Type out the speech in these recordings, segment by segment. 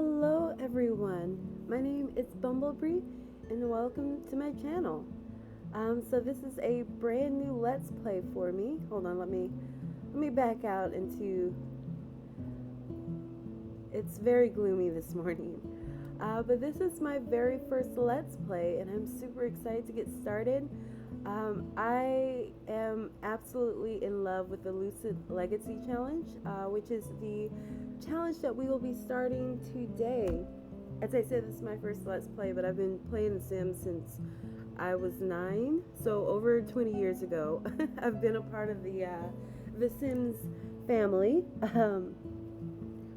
Hello everyone, my name is BumbleBri and welcome to my channel. So this is a brand new Let's Play for me. Hold on, let me back out into, it's very gloomy this morning. But this is my very first Let's Play and I'm super excited to get started. I am absolutely in love with the Lucid Legacy Challenge, which is the challenge that we will be starting today. As I said, this is my first Let's Play, but I've been playing The Sims since I was 9, so over 20 years ago. I've been a part of the Sims family,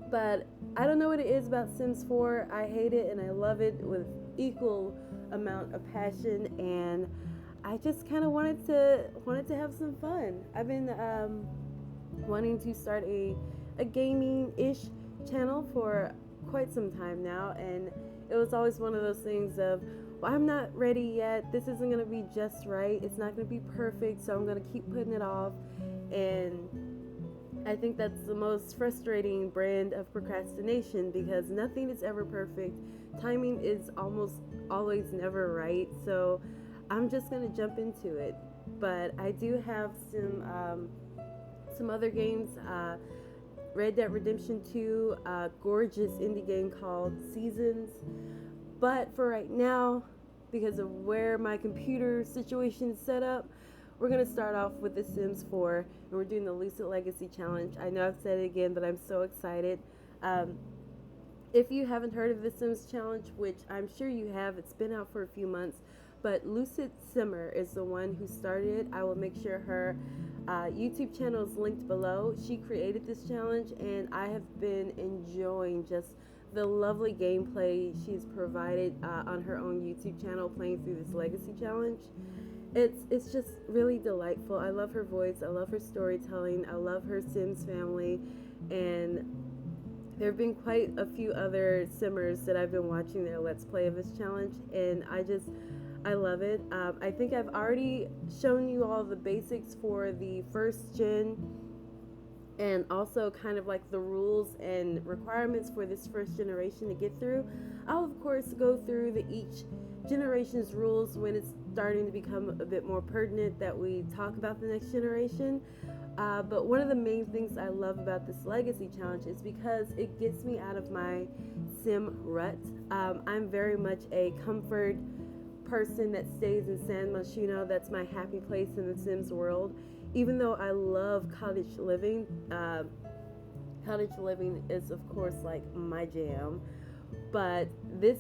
but I don't know what it is about Sims 4. I hate it and I love it with equal amount of passion, and I just kind of wanted to have some fun. I've been wanting to start a gaming-ish channel for quite some time now, and it was always one of those things of, well, I'm not ready yet. This isn't gonna be just right. It's not gonna be perfect, so I'm gonna keep putting it off. And I think that's the most frustrating brand of procrastination because nothing is ever perfect. Timing is almost always never right. So I'm just gonna jump into it. But I do have some other games. Red Dead Redemption 2, a gorgeous indie game called Seasons. But for right now, because of where my computer situation is set up, we're going to start off with The Sims 4, and we're doing the Lucid Legacy Challenge. I know I've said it again, but I'm so excited. If you haven't heard of The Sims Challenge, which I'm sure you have, it's been out for a few months, but Lucid Simmer is the one who started it. I will make sure her YouTube channel is linked below. She created this challenge, and I have been enjoying just the lovely gameplay she's provided on her own YouTube channel playing through this Legacy Challenge. It's just really delightful. I love her voice. I love her storytelling. I love her Sims family, and there have been quite a few other Simmers that I've been watching their Let's Play of this challenge, and I love it. I think I've already shown you all the basics for the first gen, and also kind of like the rules and requirements for this first generation to get through. I'll of course go through each generation's rules when it's starting to become a bit more pertinent that we talk about the next generation. But one of the main things I love about this Legacy Challenge is because it gets me out of my sim rut. I'm very much a comfort person that stays in San Myshuno. That's my happy place in the Sims world. Even though I love cottage living is of course like my jam. But this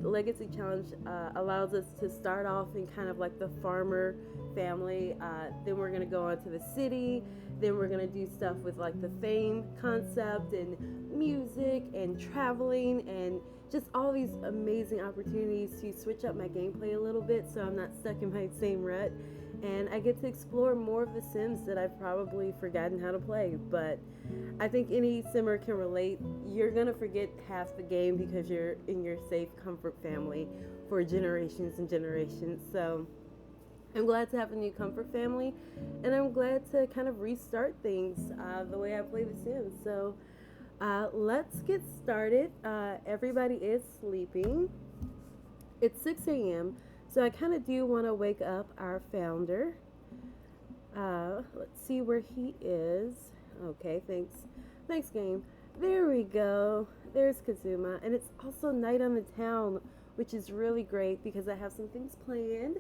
Legacy Challenge allows us to start off in kind of like the farmer family. Then we're gonna go on to the city. Then we're gonna do stuff with like the fame concept and music and traveling and just all these amazing opportunities to switch up my gameplay a little bit so I'm not stuck in my same rut. And I get to explore more of the Sims that I've probably forgotten how to play. But I think any Simmer can relate. You're gonna forget half the game because you're in your safe comfort family for generations and generations. So I'm glad to have a new comfort family, and I'm glad to kind of restart things the way I play The Sims. So let's get started. Everybody is sleeping. It's 6 a.m. So I kind of do want to wake up our founder. Let's see where he is. Okay, thanks. Thanks, game. There we go. There's Kazuma. And it's also night on the town, which is really great because I have some things planned.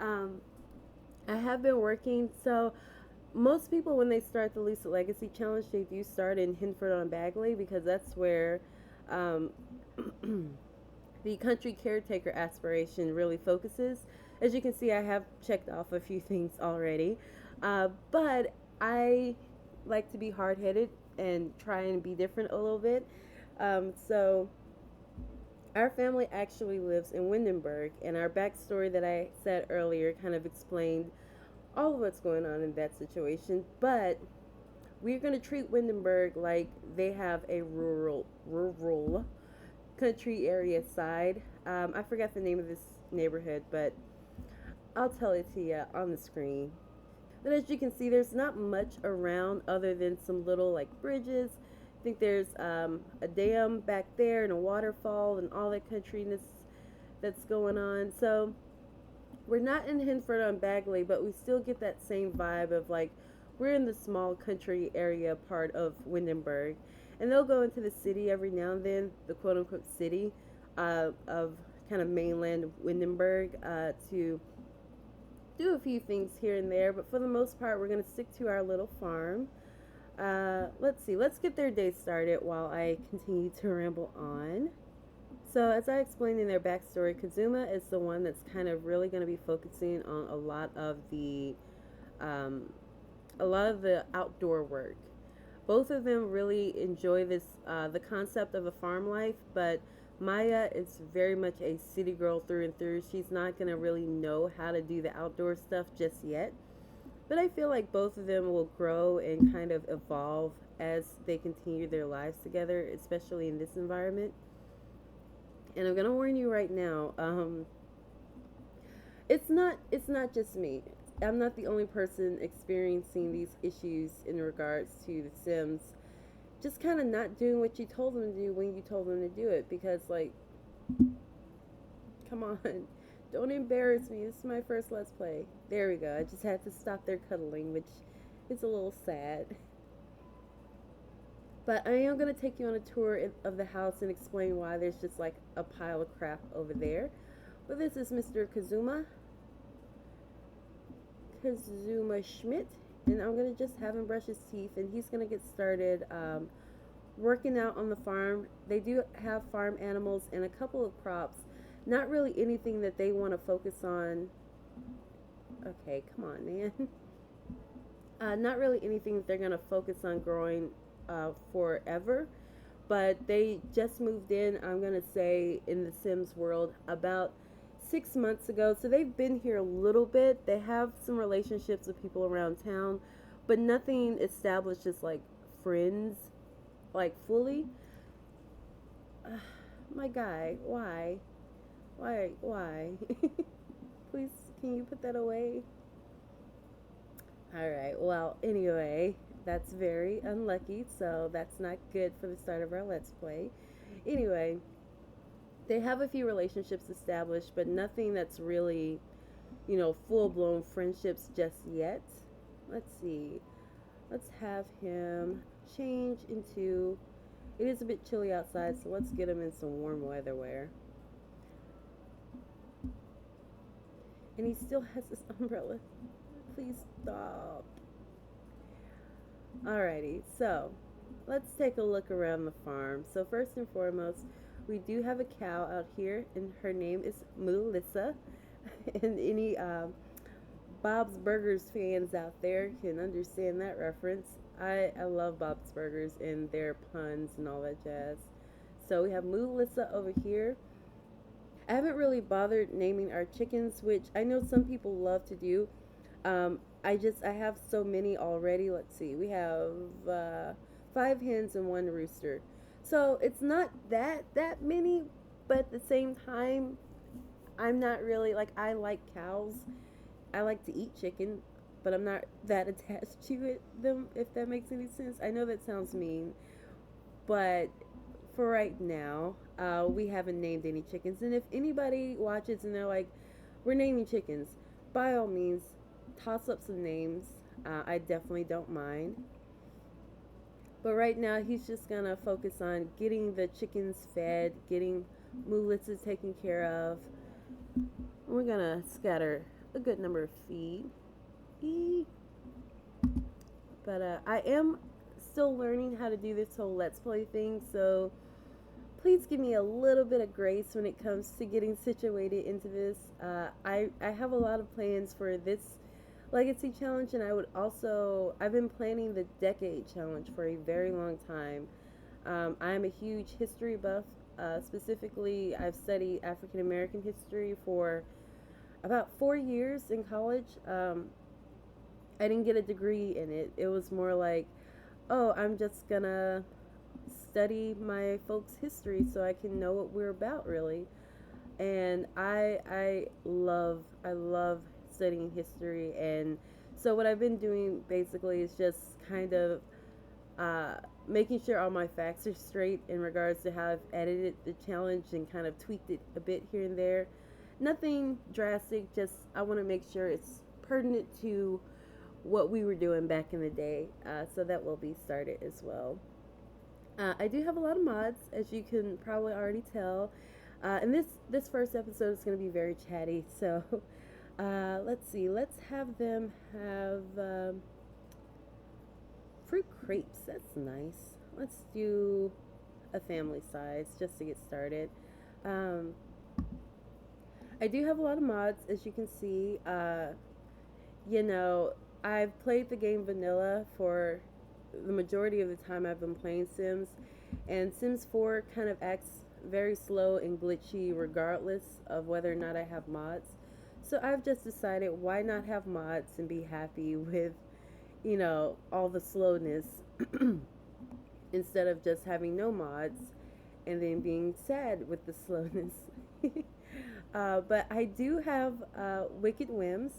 I have been working. So most people, when they start the Lucid Legacy Challenge, they do start in Hinford on Bagley because that's where the country caretaker aspiration really focuses. As you can see, I have checked off a few things already, but I like to be hard-headed and try and be different a little bit. So our family actually lives in Windenburg, and our backstory that I said earlier kind of explained all of what's going on in that situation. But we're going to treat Windenburg like they have a rural country area side. I forgot the name of this neighborhood, but I'll tell it to you on the screen. But as you can see, there's not much around other than some little like bridges I think there's a dam back there and a waterfall and all that countryness that's going on. So we're not in Hinford on Bagley, but we still get that same vibe of like we're in the small country area part of Windenburg, and they'll go into the city every now and then, the quote unquote city of kind of mainland Windenburg to do a few things here and there. But for the most part, we're gonna stick to our little farm. Let's see. Let's get their day started while I continue to ramble on. So, as I explained in their backstory, Kazuma is the one that's kind of really going to be focusing on um, a lot of the outdoor work. Both of them really enjoy the concept of a farm life, but Maya is very much a city girl through and through. She's not going to really know how to do the outdoor stuff just yet. But I feel like both of them will grow and kind of evolve as they continue their lives together, especially in this environment. And I'm gonna warn you right now. It's not just me. I'm not the only person experiencing these issues in regards to The Sims. Just kind of not doing what you told them to do when you told them to do it. Because like, come on, don't embarrass me. This is my first Let's Play. There we go. I just had to stop their cuddling, which is a little sad. But I am going to take you on a tour of the house and explain why there's just like a pile of crap over there. But this is Mr. Kazuma Schmidt. And I'm going to just have him brush his teeth and he's going to get started working out on the farm. They do have farm animals and a couple of crops. Not really anything that they want to focus on. Okay, come on, man. Not really anything that they're going to focus on growing forever, but they just moved in, I'm gonna say, in the Sims world about 6 months ago, so they've been here a little bit. They have some relationships with people around town, but nothing established as like friends, like fully. My guy, why please, can you put that away? All right, well, anyway, that's very unlucky, so that's not good for the start of our Let's Play. Anyway, they have a few relationships established, but nothing that's really, full-blown friendships just yet. Let's see. Let's have him change into... It is a bit chilly outside, so let's get him in some warm weather wear. And he still has this umbrella. Please stop. Alrighty, so let's take a look around the farm. So first and foremost, we do have a cow out here, and her name is Melissa. And any Bob's Burgers fans out there can understand that reference. I love Bob's Burgers and their puns and all that jazz. So we have Melissa over here. I haven't really bothered naming our chickens, which I know some people love to do. I have so many already. Let's see. We have 5 hens and 1 rooster. So it's not that many, but at the same time, I'm not really like, I like cows. I like to eat chicken, but I'm not that attached to them, if that makes any sense. I know that sounds mean, but for right now, we haven't named any chickens. And if anybody watches and they're like, we're naming chickens, by all means, toss up some names. I definitely don't mind. But right now, he's just gonna focus on getting the chickens fed, getting Melissa taken care of. We're gonna scatter a good number of feed. But I am still learning how to do this whole Let's Play thing, so please give me a little bit of grace when it comes to getting situated into this. I have a lot of plans for this Legacy challenge, and I've been planning the Decade challenge for a very long time. I'm a huge history buff. Specifically, I've studied African American history for about 4 years in college. I didn't get a degree in it. It was more like, oh, I'm just gonna study my folks' history so I can know what we're about, really. And I love studying history, and so what I've been doing basically is just kind of making sure all my facts are straight in regards to how I've edited the challenge and kind of tweaked it a bit here and there. Nothing drastic, just I want to make sure it's pertinent to what we were doing back in the day. So that will be started as well. I do have a lot of mods, as you can probably already tell. And this first episode is going to be very chatty. So let's see. Let's have them have fruit crepes. That's nice. Let's do a family size just to get started. Um, I do have a lot of mods, as you can see. You know, I've played the game vanilla for the majority of the time I've been playing Sims, and Sims 4 kind of acts very slow and glitchy regardless of whether or not I have mods. So I've just decided, why not have mods and be happy with, all the slowness instead of just having no mods and then being sad with the slowness. But I do have Wicked Whims.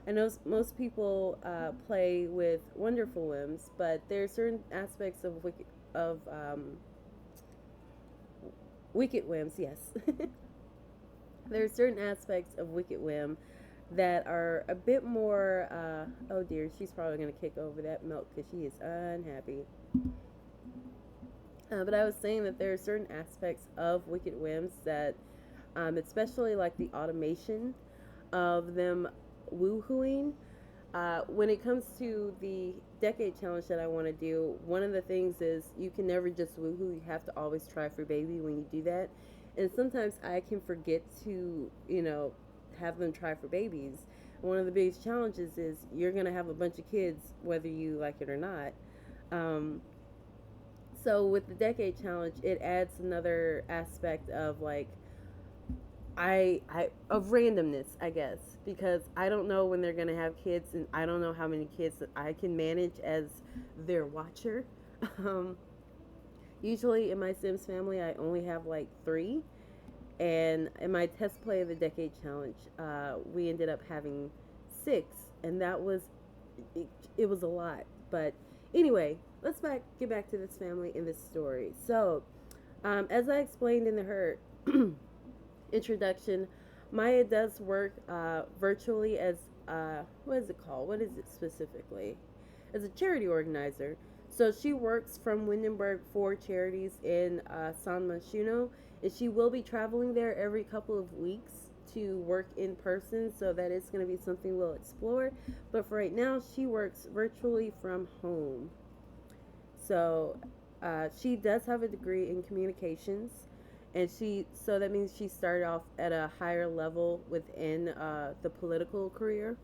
I know most people play with Wonderful Whims, but there are certain aspects of Wicked Whims. Yes, there are certain aspects of Wicked Whim that are a bit more. Oh dear, she's probably gonna kick over that milk because she is unhappy. But I was saying that there are certain aspects of Wicked Whims that, especially like the automation of them woohooing. When it comes to the decade challenge that I want to do, one of the things is you can never just woohoo. You have to always try for baby when you do that. And sometimes I can forget to, have them try for babies. One of the biggest challenges is you're going to have a bunch of kids whether you like it or not. Um, so with the decade challenge, it adds another aspect of like I of randomness, I guess, because I don't know when they're gonna have kids, and I don't know how many kids that I can manage as their watcher. Um, Usually in my Sims family, I only have like three, and in my test play of the decade challenge, we ended up having six, and that was it was a lot. But anyway, let's get back to this family and this story. So, as I explained in her introduction, Maya does work virtually as what is it called? What is it specifically? As a charity organizer. So she works from Windenburg for charities in San Myshuno, and she will be traveling there every couple of weeks to work in person. So that is going to be something we'll explore. But for right now, she works virtually from home. So she does have a degree in communications, and so that means she started off at a higher level within the political career.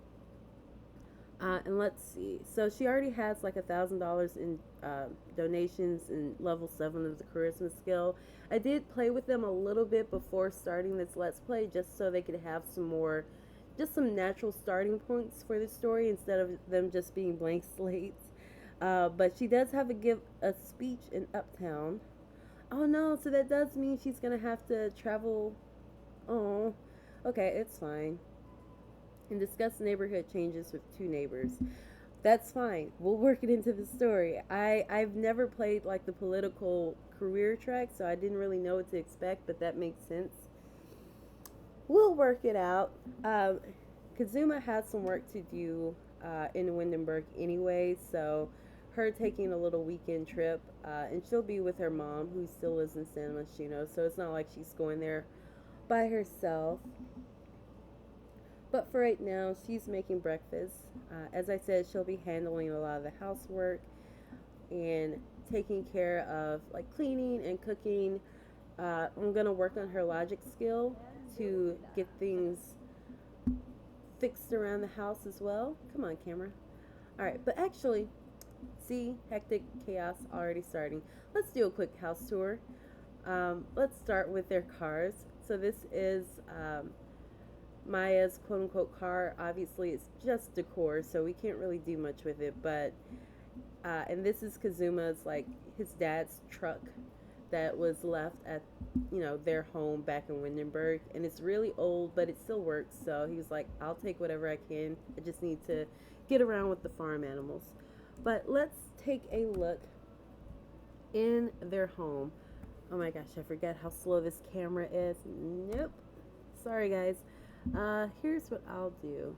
And let's see. So she already has like $1,000 in donations in level 7 of the charisma skill. I did play with them a little bit before starting this let's play, just so they could have just some natural starting points for the story instead of them just being blank slates. But she does have give a speech in Uptown. Oh no, so that does mean she's gonna have to travel. Oh, okay, it's fine. And discuss neighborhood changes with two neighbors. That's fine. We'll work it into the story. I've never played like the political career track, so I didn't really know what to expect, but that makes sense. We'll work it out. Kazuma has some work to do in Windenburg anyway, so her taking a little weekend trip, and she'll be with her mom, who still lives in San Myshuno, so it's not like she's going there by herself. But for right now, she's making breakfast. As I said, she'll be handling a lot of the housework and taking care of like cleaning and cooking. I'm gonna work on her logic skill to get things fixed around the house as well. Come on, camera. All right, but actually, see, hectic chaos already starting. Let's do a quick house tour. Let's start with their cars. So this is Maya's quote-unquote car. Obviously, it's just decor, so we can't really do much with it. But and this is Kazuma's, like his dad's truck that was left at their home back in Windenburg, and it's really old, but it still works. So he was like, I'll take whatever I can. I just need to get around with the farm animals. But let's take a look in their home. Oh my gosh, I forgot how slow this camera is. Nope. Sorry, guys. Here's what I'll do.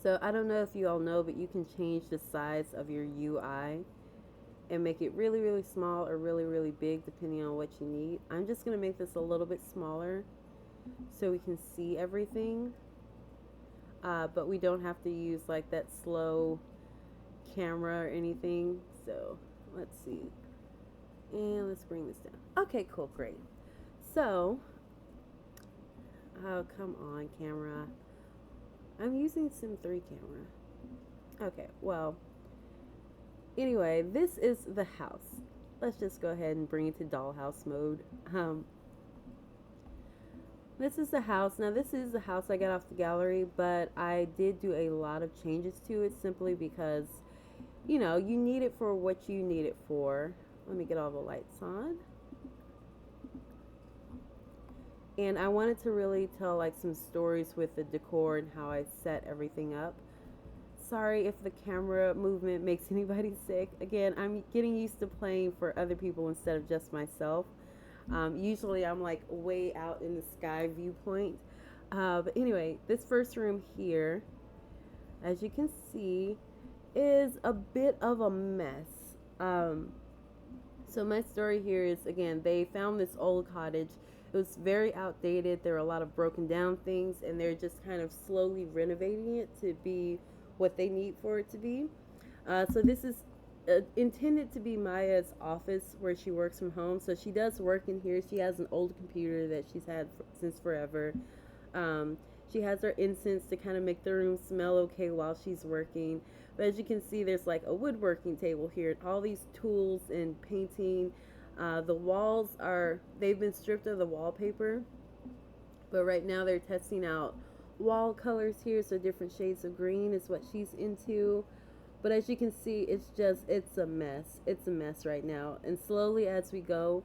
So I don't know if you all know, but you can change the size of your UI and make it really, really small or really, really big depending on what you need. I'm just going to make this a little bit smaller so we can see everything. But we don't have to use like that slow camera or anything. So let's see. And let's bring this down. Okay, cool, great. So, oh, come on, camera. I'm using Sim 3 camera. Okay, well, anyway, this is the house. Let's just go ahead and bring it to dollhouse mode. This is the house. Now, this is the house I got off the gallery, but I did do a lot of changes to it simply because, you know, you need it for what you need it for. Let me get all the lights on. And I wanted to really tell like some stories with the decor and how I set everything up. Sorry if the camera movement makes anybody sick. Again, I'm getting used to playing for other people instead of just myself. Usually I'm like way out in the sky viewpoint. But anyway, this first room here, as you can see, is a bit of a mess. So my story here is, again, they found this old cottage. It was very outdated. There were a lot of broken down things, and they're just kind of slowly renovating it to be what they need for it to be. So this is intended to be Maya's office where she works from home. So she does work in here. She has an old computer that she's had since forever. Um, she has her incense to kind of make the room smell okay while she's working. But as you can see, there's like a woodworking table here, and all these tools and painting. The walls they've been stripped of the wallpaper, but right now they're testing out wall colors here, so different shades of green is what she's into. But as you can see, it's a mess. It's a mess right now. And slowly as we go,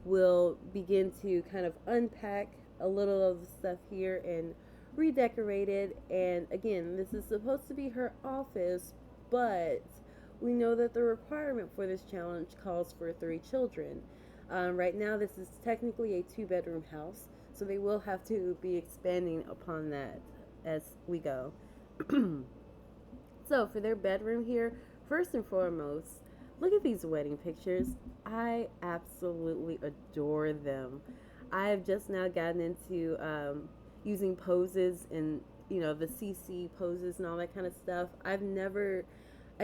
we'll begin to kind of unpack a little of the stuff here and redecorate it. And again, this is supposed to be her office, but we know that the requirement for this challenge calls for 3 children. Right now, this is technically a 2-bedroom house, so they will have to be expanding upon that as we go. So for their bedroom here, first and foremost, look at these wedding pictures. I absolutely adore them. I have just now gotten into using poses and, you know, the CC poses and all that kind of stuff. I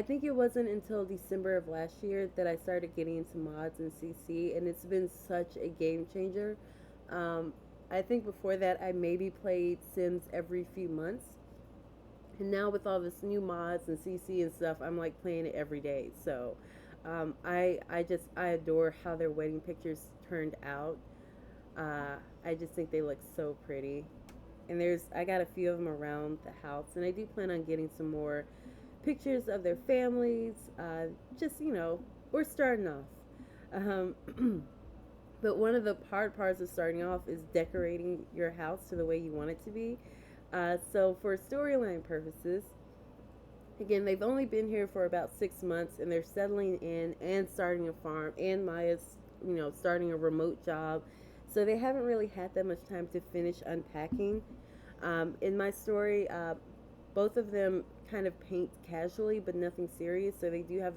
think it wasn't until December of last year that I started getting into mods and CC, and it's been such a game changer. I think before that I maybe played Sims every few months. And now with all this new mods and CC and stuff, I'm like playing it every day. So I adore how their wedding pictures turned out. I just think they look so pretty. And I got a few of them around the house, and I do plan on getting some more pictures of their families. Just, you know, we're starting off. Um, but one of the hard parts of starting off is decorating your house to the way you want it to be. So for storyline purposes, again, they've only been here for about 6 months, and they're settling in and starting a farm, and Maya's, you know, starting a remote job. So they haven't really had that much time to finish unpacking. In my story, both of them kind of paint casually, but nothing serious. So they do have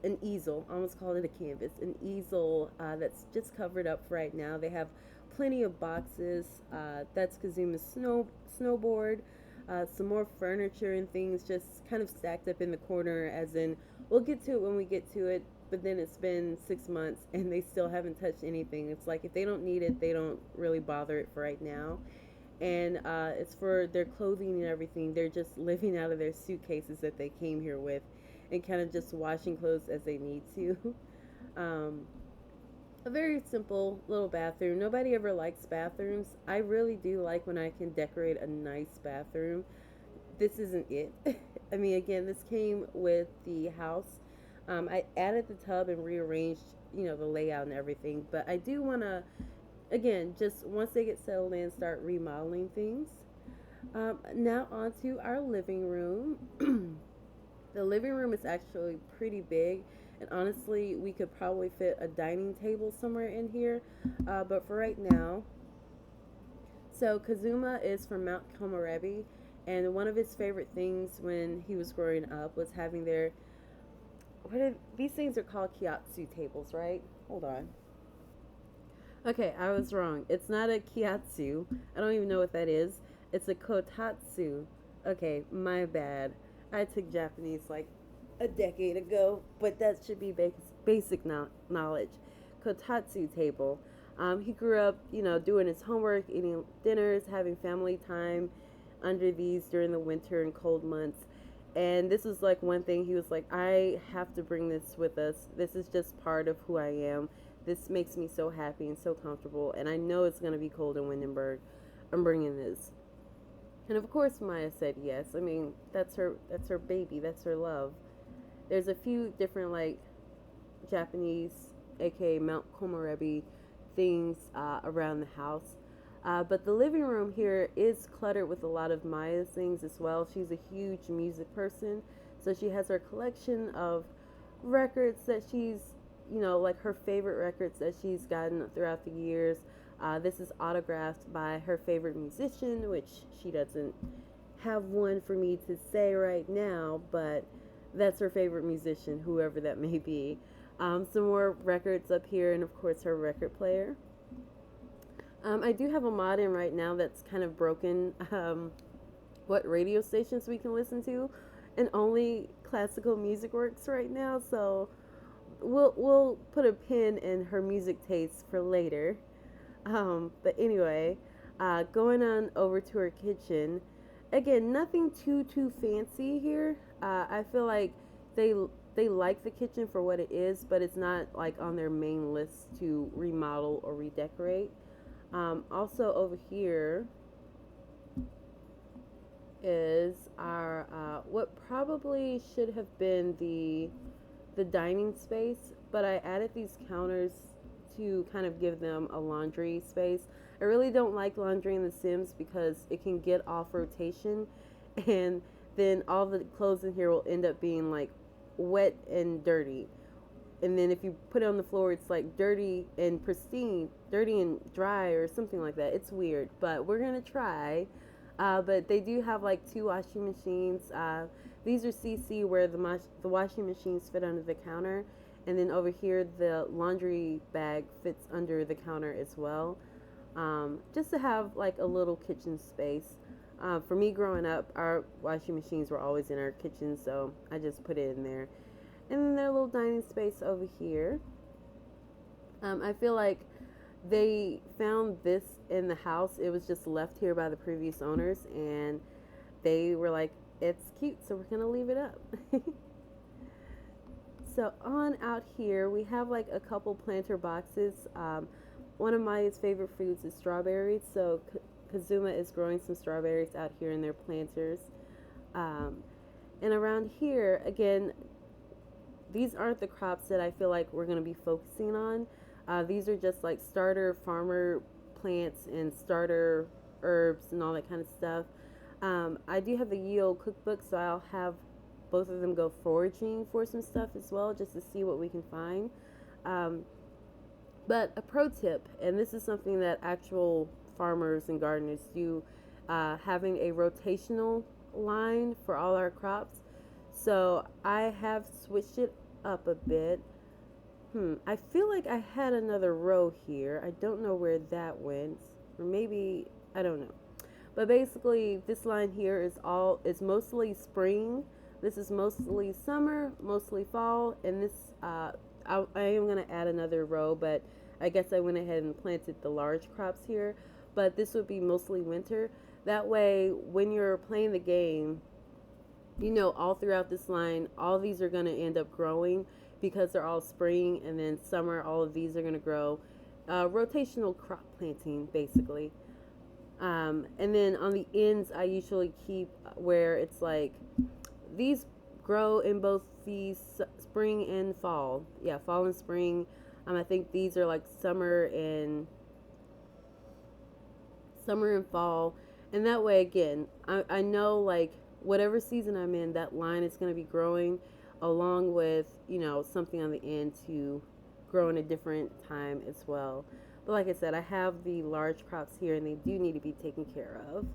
an easel. I almost called it a canvas. An easel that's just covered up right now. They have plenty of boxes. That's Kazuma's snowboard. Some more furniture and things just kind of stacked up in the corner, as in, we'll get to it when we get to it. But then it's been 6 months and they still haven't touched anything. It's like if they don't need it, they don't really bother it for right now. And it's for their clothing and everything. They're just living out of their suitcases that they came here with, and kind of just washing clothes as they need to. um, a very simple little bathroom. Nobody ever likes bathrooms. I really do like when I can decorate a nice bathroom. This isn't it. I mean, again, this came with the house. I added the tub and rearranged, you know, the layout and everything. But I do want to, again, just once they get settled in, start remodeling things. Now on to our living room. The living room is actually pretty big, and honestly, we could probably fit a dining table somewhere in here. But for right now, so Kazuma is from Mount Komorebi, and one of his favorite things when he was growing up was having their these things are called kiatsu tables, right? Hold on. Okay, I was wrong. It's not a kiatsu. I don't even know what that is. It's a kotatsu. Okay, my bad. I took Japanese like a decade ago, but that should be basic knowledge. Kotatsu table. He grew up, doing his homework, eating dinners, having family time under these during the winter and cold months. And this was like one thing he was like, I have to bring this with us. This is just part of who I am. This makes me so happy and so comfortable. And I know it's going to be cold in Windenburg. I'm bringing this. And of course Maya said yes. I mean, that's her baby. That's her love. There's a few different like Japanese, aka Mount Komorebi, things around the house. But the living room here is cluttered with a lot of Maya's things as well. She's a huge music person, so she has her collection of records that she's, like her favorite records that she's gotten throughout the years. This is autographed by her favorite musician, which she doesn't have one for me to say right now, but that's her favorite musician, whoever that may be. Some more records up here, and of course, her record player. I do have a mod in right now that's kind of broken what radio stations we can listen to, and only classical music works right now. So we'll put a pin in her music taste for later. But anyway, going on over to her kitchen. Again, nothing too fancy here. I feel like they they like the kitchen for what it is, but it's not like on their main list to remodel or redecorate. Also over here is our what probably should have been the dining space, but I added these counters to kind of give them a laundry space. I really don't like laundry in The Sims because it can get off rotation, and then all the clothes in here will end up being like wet and dirty. And then if you put it on the floor, it's like dirty and pristine, dirty and dry, or something like that. It's weird, but we're gonna try. But they do have like two washing machines. These are CC where the washing machines fit under the counter, and then over here the laundry bag fits under the counter as well. Just to have like a little kitchen space. For me growing up, our washing machines were always in our kitchen, so I just put it in there. And then their little dining space over here. I feel like they found this in the house. It was just left here by the previous owners, and they were like, it's cute, so we're gonna leave it up. So on out here, we have like a couple planter boxes. One of Maya's favorite foods is strawberries, so Kazuma is growing some strawberries out here in their planters. Um, and around here, again, these aren't the crops that I feel like we're going to be focusing on. These are just like starter farmer plants and starter herbs and all that kind of stuff. I do have the Yield cookbook, so I'll have both of them go foraging for some stuff as well, just to see what we can find. But a pro tip, and this is something that actual farmers and gardeners do, having a rotational line for all our crops. So I have switched it up a bit. I feel like I had another row here. I don't know where that went. Or maybe, I don't know. But basically, this line here is mostly spring. This is mostly summer, mostly fall, and this I am going to add another row, but I guess I went ahead and planted the large crops here. But this would be mostly winter. That way, when you're playing the game, all throughout this line, all these are going to end up growing because they're all spring, and then summer, all of these are going to grow. Rotational crop planting, basically. And then on the ends, I usually keep where it's like these grow in both the spring and fall. Yeah, fall and spring. I think these are like summer and fall. And that way, again, I know like whatever season I'm in, that line is going to be growing along with, something on the end to grow in a different time as well. But like I said, I have the large crops here and they do need to be taken care of.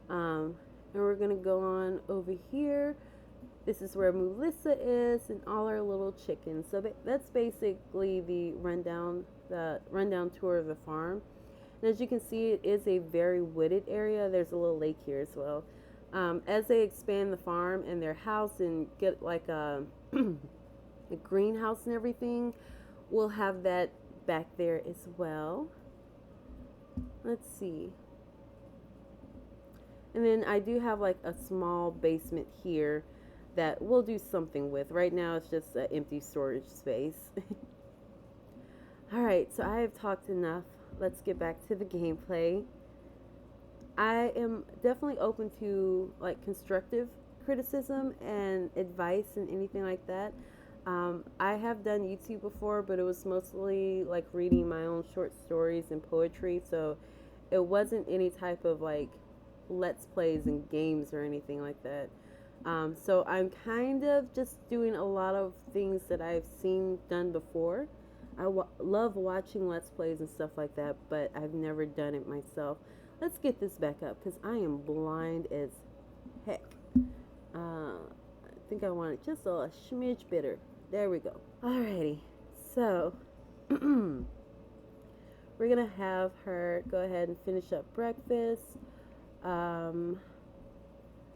Um, and we're going to go on over here. This is where Melissa is and all our little chickens. So that's basically the rundown tour of the farm. And as you can see, it is a very wooded area. There's a little lake here as well. As they expand the farm and their house and get like a greenhouse and everything, we'll have that back there as well. Let's see. And then I do have like a small basement here that we'll do something with. Right now it's just an empty storage space. Alright, so I have talked enough. Let's get back to the gameplay. I am definitely open to like constructive criticism and advice and anything like that. I have done YouTube before, but it was mostly like reading my own short stories and poetry, so it wasn't any type of like let's plays and games or anything like that. So I'm kind of just doing a lot of things that I've seen done before. Love watching let's plays and stuff like that, but I've never done it myself. Let's get this back up because I am blind as heck. I think I want it just a smidge bitter. There we go. Alrighty, so we're gonna have her go ahead and finish up breakfast.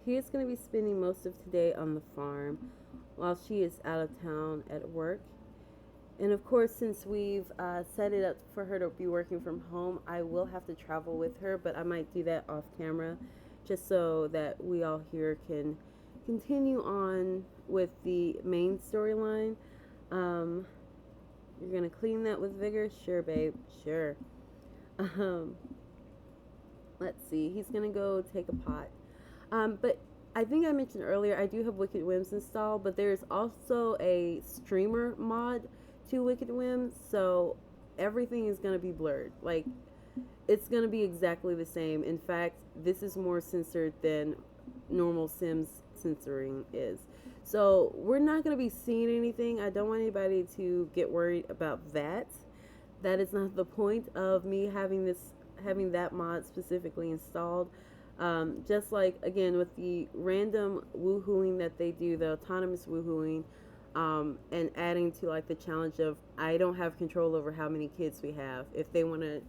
He is gonna be spending most of today on the farm while she is out of town at work. And of course, since we've set it up for her to be working from home, I will have to travel with her, but I might do that off camera just so that we all here can continue on with the main storyline. You're gonna clean that with vigor? Sure, babe. Sure. Let's see. He's gonna go take a pot. But I think I mentioned earlier I do have Wicked Whims installed, but there's also a streamer mod to Wicked Whims, so everything is gonna be blurred. Like it's gonna be exactly the same. In fact, this is more censored than normal Sims censoring is. So we're not going to be seeing anything. I don't want anybody to get worried about that. That is not the point of me having that mod specifically installed. Just like again with the random woohooing that they do, the autonomous woohooing, and adding to like the challenge of I don't have control over how many kids we have. If they want to,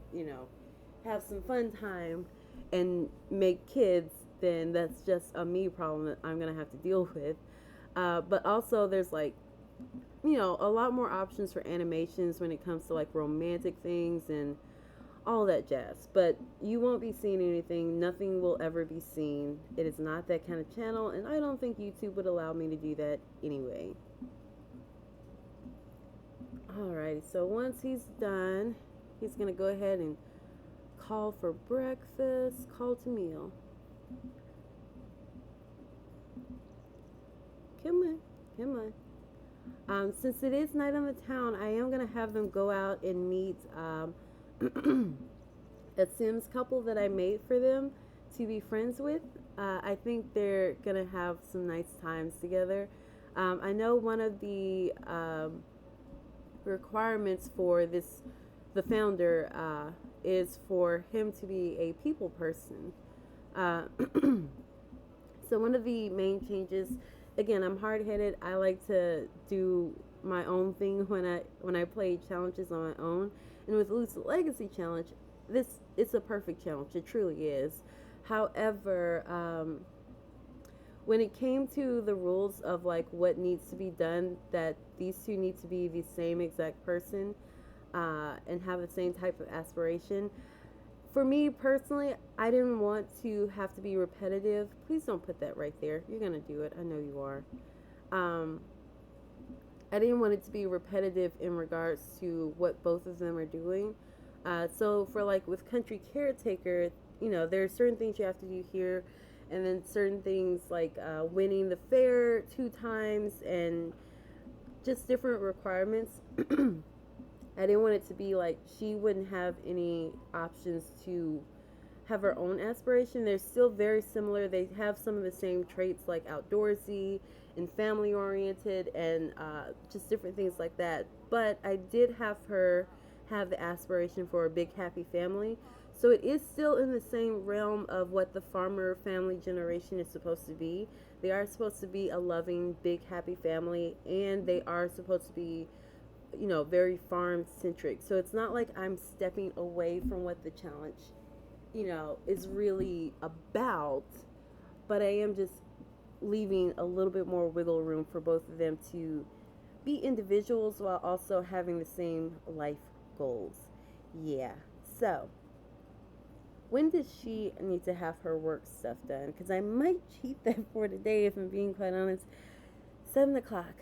have some fun time and make kids, then that's just a me problem that I'm gonna have to deal with. But also there's like, a lot more options for animations when it comes to like romantic things and all that jazz. But you won't be seeing anything. Nothing will ever be seen. It is not that kind of channel, and I don't think YouTube would allow me to do that anyway. Alrighty, so once he's done, he's gonna go ahead and call for breakfast, call to meal. Come on. Since it is night on the town, I am going to have them go out and meet a Sims couple that I made for them to be friends with. I think they're going to have some nice times together. I know one of the requirements for the founder, is for him to be a people person. So one of the main changes, again, I'm hard-headed. I like to do my own thing when I play challenges on my own. And with Lucid Legacy Challenge, it's a perfect challenge. It truly is. However, when it came to the rules of like what needs to be done, that these two need to be the same exact person and have the same type of aspiration. For me personally, I didn't want to have to be repetitive. Please don't put that right there. You're going to do it. I know you are. I didn't want it to be repetitive in regards to what both of them are doing. So for like with Country Caretaker, there are certain things you have to do here. And then certain things like winning the fair 2 times and just different requirements. I didn't want it to be like she wouldn't have any options to have her own aspiration. They're still very similar. They have some of the same traits like outdoorsy and family oriented and just different things like that. But I did have her have the aspiration for a big happy family. So it is still in the same realm of what the farmer family generation is supposed to be. They are supposed to be a loving, big, happy family, and they are supposed to be, very farm centric. So it's not like I'm stepping away from what the challenge, is really about, but I am just leaving a little bit more wiggle room for both of them to be individuals while also having the same life goals. Yeah. So, when does she need to have her work stuff done? Because I might cheat that for today, if I'm being quite honest. 7 o'clock.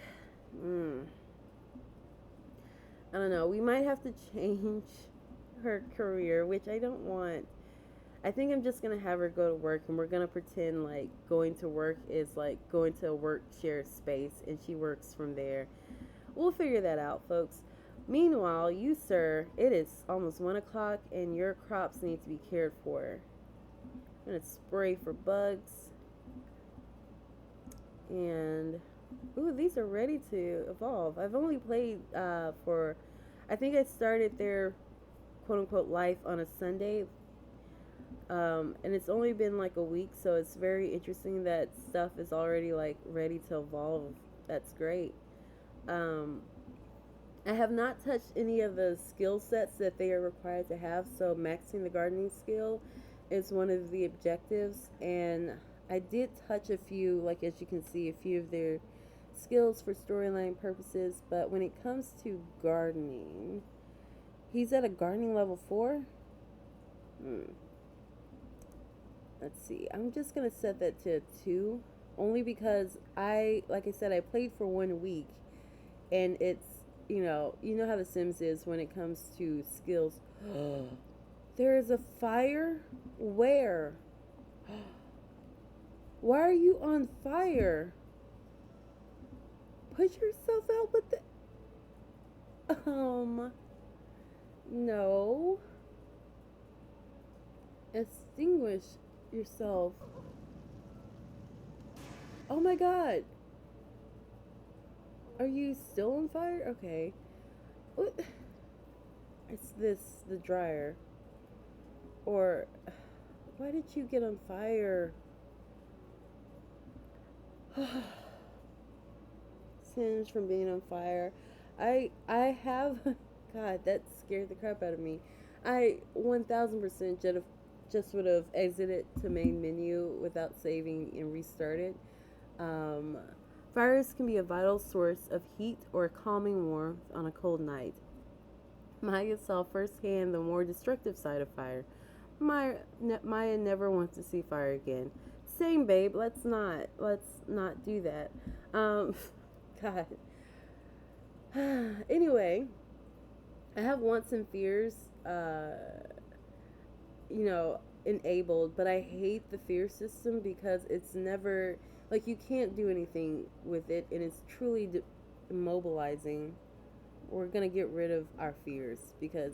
I don't know. We might have to change her career, which I don't want. I think I'm just gonna have her go to work, and we're gonna pretend like going to work is like going to a work shared space, and she works from there. We'll figure that out, folks. Meanwhile, you, sir, it is almost 1 o'clock, and your crops need to be cared for. I'm gonna spray for bugs, and ooh, these are ready to evolve. I've only played for, I think I started their quote unquote life on a Sunday. And it's only been like a week, so it's very interesting that stuff is already like ready to evolve. That's great. Um, I have not touched any of the skill sets that they are required to have, so maxing the gardening skill is one of the objectives, and I did touch a few, like as you can see, a few of their skills for storyline purposes, but when it comes to gardening, he's at a gardening level 4. Let's see. I'm just going to set that to 2, only because like I said, I played for 1 week, and it's, you know how The Sims is when it comes to skills. There is a fire? Where? Why are you on fire? Put yourself out with the... No. Extinguish yourself. Oh my god. Are you still on fire? Okay. What? It's the dryer. Or, why did you get on fire? Singed from being on fire. I have, God, that scared the crap out of me. I 1000% just would have exited to main menu without saving and restarted. Fires can be a vital source of heat or calming warmth on a cold night. Maya saw firsthand the more destructive side of fire. Maya never wants to see fire again. Same, babe. Let's not do that. God. Anyway, I have wants and fears, enabled, but I hate the fear system because it's never, like, you can't do anything with it, and it's truly immobilizing. We're gonna get rid of our fears because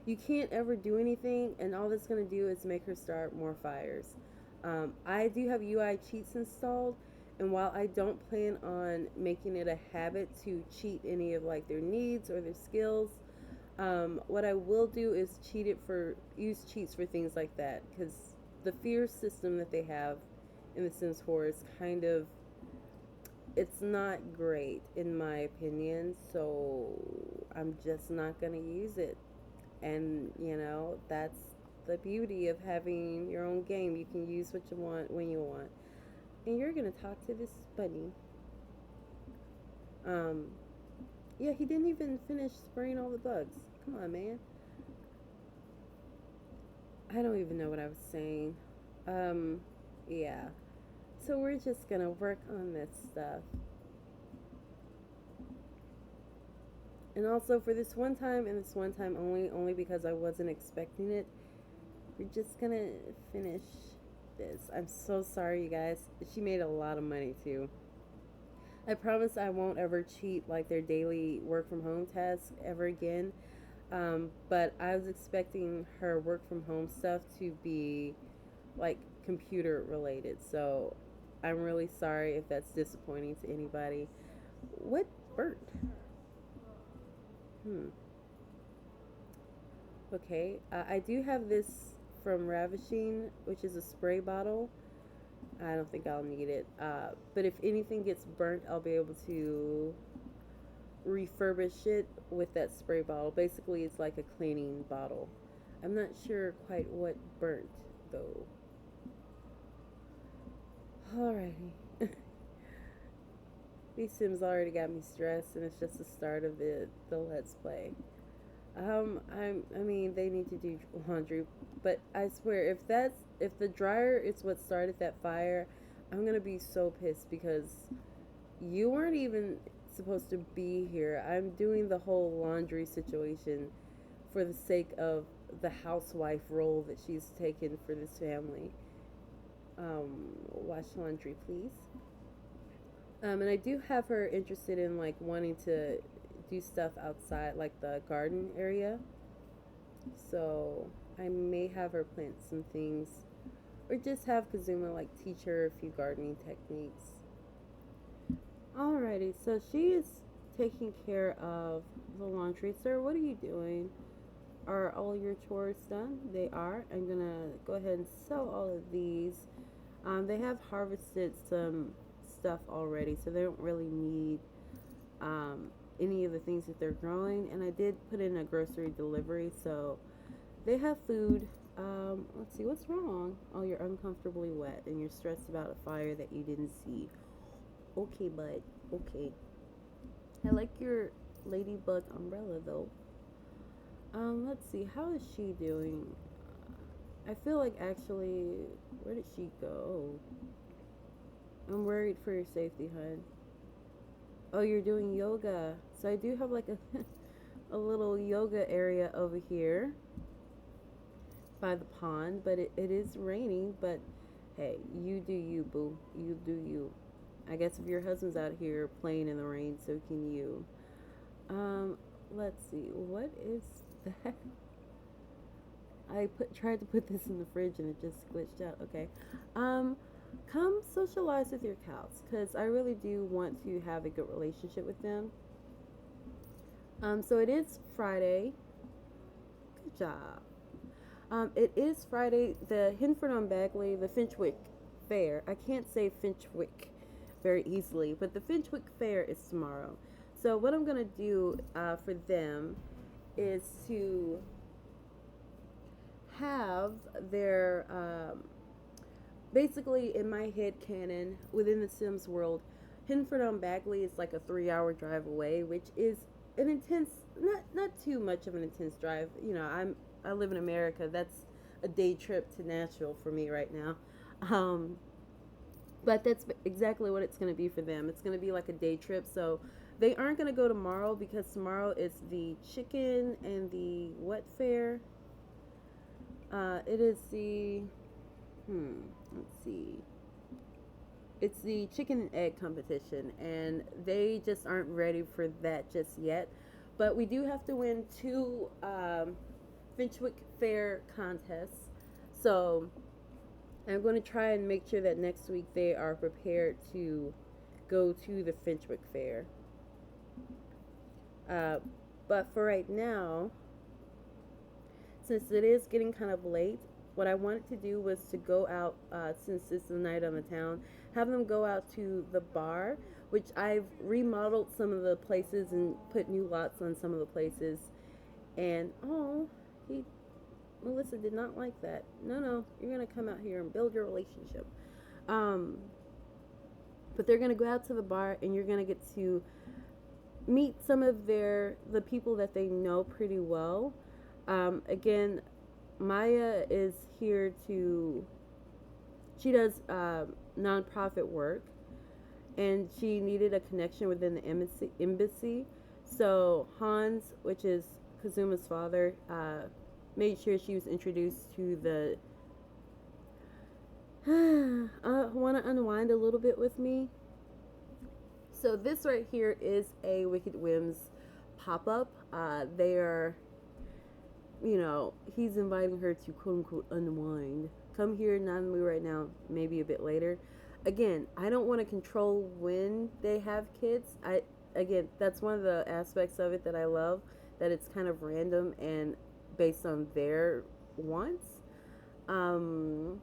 you can't ever do anything, and all that's gonna do is make her start more fires. I do have UI cheats installed, and while I don't plan on making it a habit to cheat any of like their needs or their skills, what I will do is use cheats for things like that, because the fear system that they have in The Sims 4 is kind of, it's not great in my opinion, so I'm just not going to use it. And that's the beauty of having your own game. You can use what you want when you want. And you're going to talk to this bunny. Yeah, he didn't even finish spraying all the bugs. Come on, man. I don't even know what I was saying. Yeah. So we're just gonna work on this stuff. And also for this one time, and this one time only because I wasn't expecting it, we're just gonna finish this. I'm so sorry, you guys. She made a lot of money too. I promise I won't ever cheat like their daily work from home tasks ever again. But I was expecting her work from home stuff to be like computer related. So I'm really sorry if that's disappointing to anybody. What burnt? Hmm. Okay. I do have this from Ravishing, which is a spray bottle. I don't think I'll need it. But if anything gets burnt, I'll be able to refurbish it with that spray bottle. Basically, it's like a cleaning bottle. I'm not sure quite what burnt though. Alrighty. These Sims already got me stressed, and it's just the start of the Let's Play. I mean, they need to do laundry, but I swear, if the dryer is what started that fire, I'm gonna be so pissed because you weren't even supposed to be here. I'm doing the whole laundry situation for the sake of the housewife role that she's taken for this family. Wash laundry, please. And I do have her interested in like wanting to do stuff outside, like the garden area. So I may have her plant some things, or just have Kazuma like teach her a few gardening techniques. Alrighty, so she is taking care of the laundry. Sir, what are you doing? Are all your chores done? They are. I'm gonna go ahead and sell all of these. They have harvested some stuff already, so they don't really need um, any of the things that they're growing. And I did put in a grocery delivery, so they have food. Let's see, what's wrong? Oh, you're uncomfortably wet and you're stressed about a fire that you didn't see. Okay, bud. Okay. I like your ladybug umbrella though. Let's see, how is she doing? I feel like actually, where did she go? I'm worried for your safety, hun. Oh, you're doing yoga. So I do have like a a little yoga area over here by the pond, but it is raining, but hey, you do you, boo. You do you. I guess if your husband's out here playing in the rain, so can you. Um, let's see, what is that? Tried to put this in the fridge and it just glitched out. Okay. Um, come socialize with your cows, because I really do want to have a good relationship with them. So it is Friday. Good job. It is Friday. The Hinford on Bagley, the Finchwick Fair. I can't say Finchwick very easily, but the Finchwick Fair is tomorrow. So what I'm gonna do for them is to have their basically in my head canon within the Sims world, Hinford on Bagley is like a 3-hour drive away, which is an intense, not too much of an intense drive. You know, I live in America. That's a day trip to Nashville for me right now. Um, but that's exactly what it's going to be for them. It's going to be like a day trip. So they aren't going to go tomorrow because tomorrow is the chicken and the what fair? It is the let's see. It's the chicken and egg competition, and they just aren't ready for that just yet. But we do have to win 2 Finchwick Fair contests. So I'm going to try and make sure that next week they are prepared to go to the Finchwick Fair. Uh, but for right now, since it is getting kind of late, what I wanted to do was to go out, since it's the night on the town, have them go out to the bar, which I've remodeled some of the places and put new lots on some of the places. And, oh, Melissa did not like that. No, you're going to come out here and build your relationship. Um, but they're going to go out to the bar and you're going to get to meet some of the people that they know pretty well. Again, Maya is here she does nonprofit work, and she needed a connection within the embassy. So Hans, which is Kazuma's father, made sure she was introduced to the want to unwind a little bit with me. So this right here is a Wicked Whims pop-up. They are he's inviting her to quote unquote unwind. Come here, not in the mood right now, maybe a bit later. Again, I don't want to control when they have kids. Again, that's one of the aspects of it that I love, that it's kind of random and based on their wants. Um,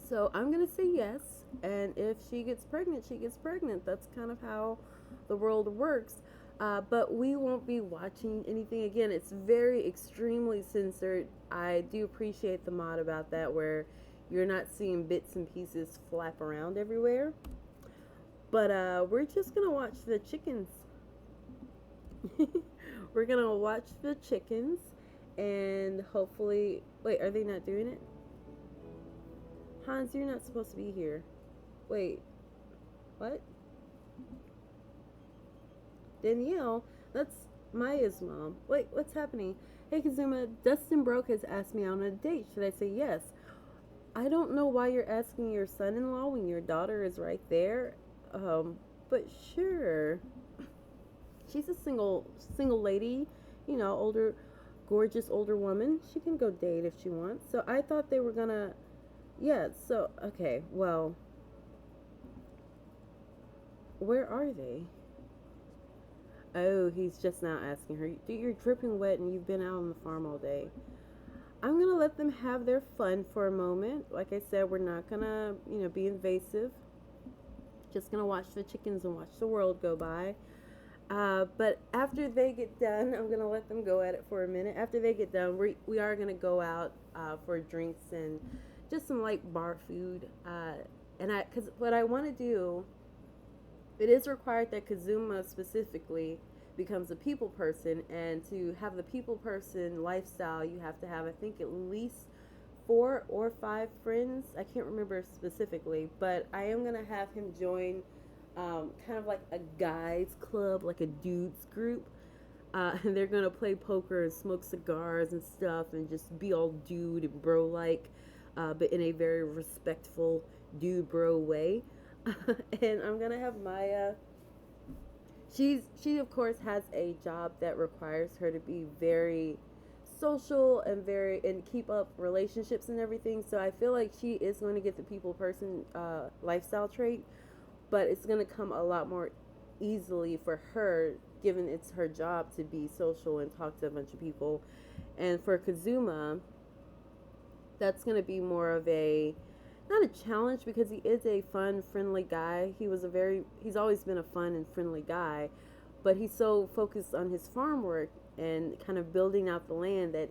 so I'm gonna say yes, and if she gets pregnant, she gets pregnant. That's kind of how the world works. But we won't be watching anything. Again, it's very extremely censored. I do appreciate the mod about that, where you're not seeing bits and pieces flap around everywhere. But we're just gonna watch the chickens. We're gonna watch the chickens, and hopefully, wait, are they not doing it? Hans, you're not supposed to be here. Wait, what? Danielle, that's Maya's mom. Wait, what's happening? Hey Kazuma, Dustin Broke has asked me on a date. Should I say yes? I don't know why you're asking your son-in-law when your daughter is right there. But sure. She's a single lady, older, gorgeous older woman. She can go date if she wants. So I thought they were gonna, yeah. So okay, well, where are they? Oh, he's just now asking her. Dude, you're dripping wet and you've been out on the farm all day. I'm gonna let them have their fun for a moment. Like I said, we're not gonna, be invasive. Just gonna watch the chickens and watch the world go by. But after they get done, I'm gonna let them go at it for a minute. After they get done, we are gonna go out for drinks and just some light bar food. Because what I want to do, it is required that Kazuma specifically becomes a people person, and to have the people person lifestyle, you have to have, I think, at least 4 or 5 friends. I can't remember specifically, but I am gonna have him join kind of like a guys club, like a dudes group. And they're gonna play poker and smoke cigars and stuff, and just be all dude and bro like, but in a very respectful dude bro way. And I'm gonna have Maya. She of course has a job that requires her to be very social and keep up relationships and everything. So I feel like she is going to get the people person lifestyle trait, but it's going to come a lot more easily for her, given it's her job to be social and talk to a bunch of people. And for Kazuma, that's going to be more of a, not a challenge, because he is a fun, friendly guy. He's always been a fun and friendly guy, but he's so focused on his farm work and kind of building out the land that,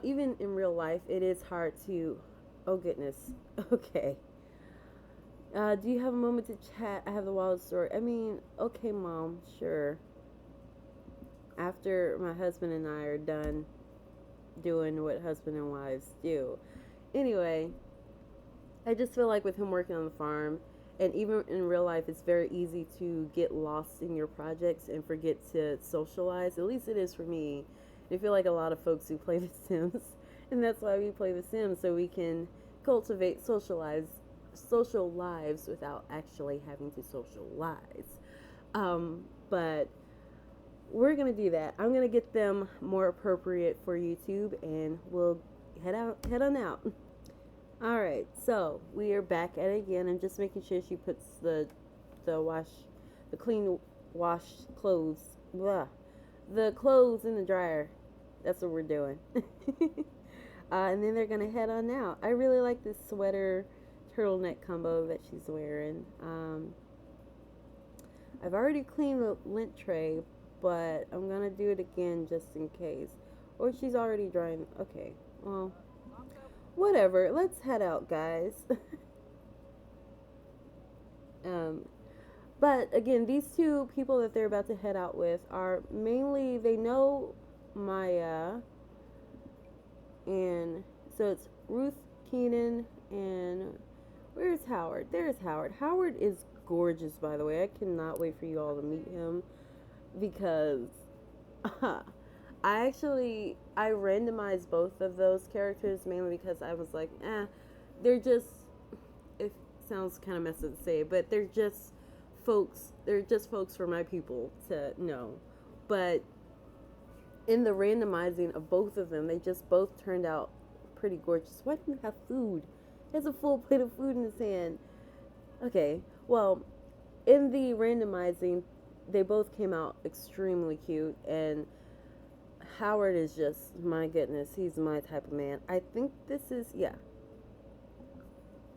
even in real life, it is hard to, oh goodness, okay. Do you have a moment to chat? I have the wildest story. I mean, okay, Mom, sure. After my husband and I are done doing what husband and wives do. Anyway, I just feel like with him working on the farm, and even in real life, it's very easy to get lost in your projects and forget to socialize. At least it is for me. I feel like a lot of folks who play The Sims, and that's why we play The Sims, so we can cultivate social lives without actually having to socialize. But we're gonna do that. I'm gonna get them more appropriate for YouTube, and we'll head on out. All right, so we are back at it again. I'm just making sure she puts the clean wash clothes, the clothes in the dryer. That's what we're doing. And then they're gonna head on out. I really like this sweater turtleneck combo that she's wearing. I've already cleaned the lint tray, but I'm gonna do it again just in case. Or she's already drying. Okay, well, whatever. Let's head out, guys. But again, these two people that they're about to head out with are mainly, they know Maya, and so it's Ruth, Keenan, and where's Howard? There's Howard. Howard is gorgeous, by the way. I cannot wait for you all to meet him, because I randomized both of those characters mainly because I was like, they're just, it sounds kind of messy to say, but they're just folks for my people to know. But in the randomizing of both of them, they just both turned out pretty gorgeous. Why do you have food? He has a full plate of food in his hand. Okay, well, in the randomizing, they both came out extremely cute, and Howard is just, my goodness, he's my type of man. I think this is, yeah.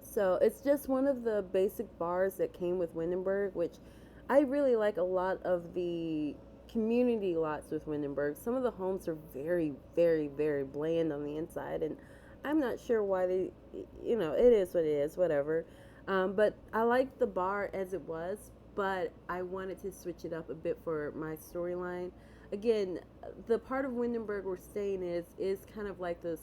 So it's just one of the basic bars that came with Windenburg, which I really like a lot of the community lots with Windenburg. Some of the homes are very, very, very bland on the inside, and I'm not sure why they, it is what it is, whatever. But I like the bar as it was, but I wanted to switch it up a bit for my storyline. Again, the part of Windenburg we're staying is kind of like the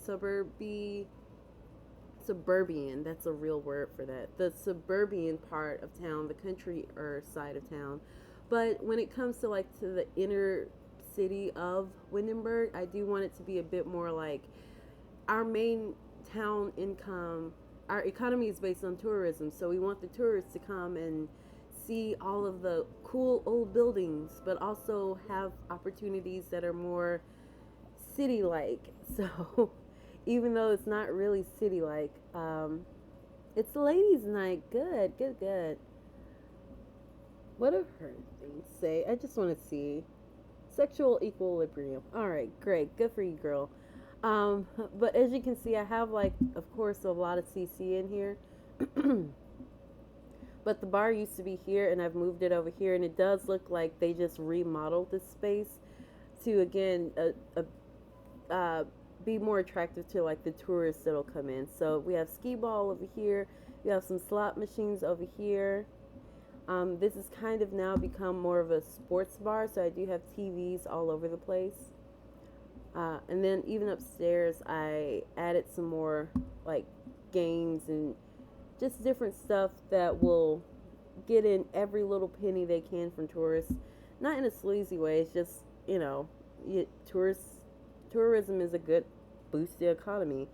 suburban, that's a real word for that, the suburban part of town, the country or side of town. But when it comes to like to the inner city of Windenburg, I do want it to be a bit more like our main town income. Our economy is based on tourism, so we want the tourists to come and see all of the cool old buildings, but also have opportunities that are more city like. So even though it's not really city like, it's ladies' night. Good, good, good. What do her things say? I just want to see. Sexual equilibrium. All right, great. Good for you, girl. But as you can see, I have, like, of course, a lot of CC in here. But the bar used to be here, and I've moved it over here, and it does look like they just remodeled this space to, again, be more attractive to, like, the tourists that'll come in. So we have skee ball over here. We have some slot machines over here. This has kind of now become more of a sports bar, so I do have TVs all over the place. And then even upstairs, I added some more, like, games and just different stuff that will get in every little penny they can from tourists. Not in a sleazy way. It's just, tourism is a good boost to the economy.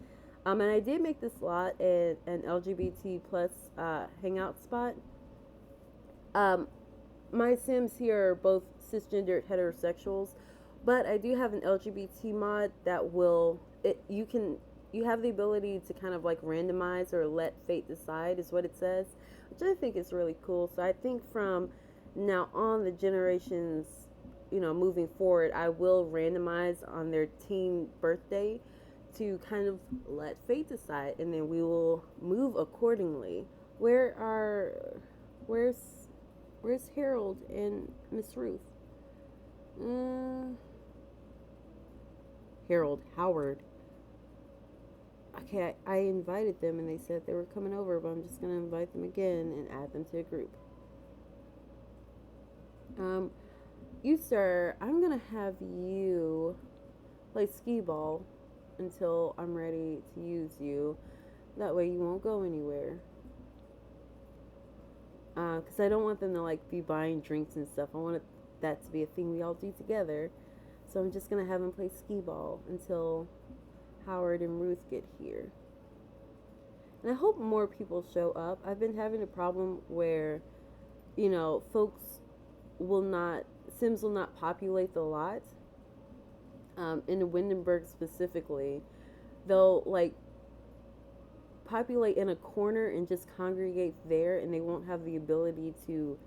And I did make this lot an LGBT plus hangout spot. My Sims here are both cisgendered heterosexuals, but I do have an LGBT mod that you have the ability to kind of like randomize or let fate decide is what it says, which I think is really cool. So I think from now on, the generations, moving forward, I will randomize on their teen birthday to kind of let fate decide, and then we will move accordingly. Where's Harold and Miss Ruth? Howard. Okay, I invited them and they said they were coming over, but I'm just going to invite them again and add them to a group. You, sir, I'm going to have you play skee ball until I'm ready to use you. That way you won't go anywhere. Because I don't want them to, like, be buying drinks and stuff. I want that to be a thing we all do together. So I'm just going to have them play skee ball until Howard and Ruth get here. And I hope more people show up. I've been having a problem where, Sims will not populate the lot. In Windenburg specifically, they'll, like, populate in a corner and just congregate there, and they won't have the ability to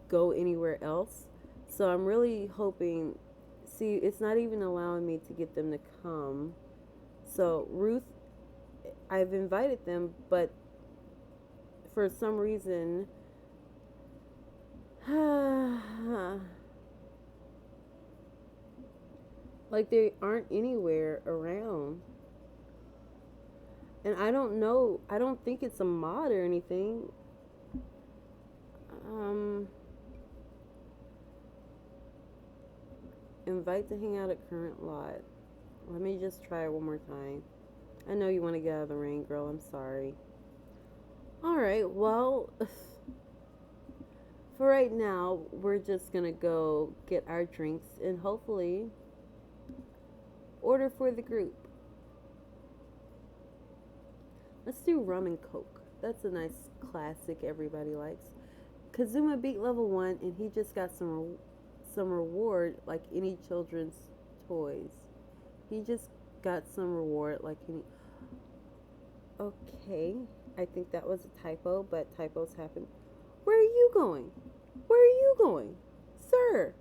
go anywhere else. So I'm really hoping, see, it's not even allowing me to get them to come. So Ruth, I've invited them, but for some reason, like, they aren't anywhere around. And I don't know, I don't think it's a mod or anything. Invite to hang out at current lot. Let me just try it one more time. I know you want to get out of the rain, girl. I'm sorry. Alright, well, for right now, we're just going to go get our drinks and hopefully order for the group. Let's do rum and coke. That's a nice classic everybody likes. Kazuma beat level 1 and he just got some reward like any children's toys. He just got some reward like he. Okay, I think that was a typo, but typos happen. Where are you going? Where are you going? Sir,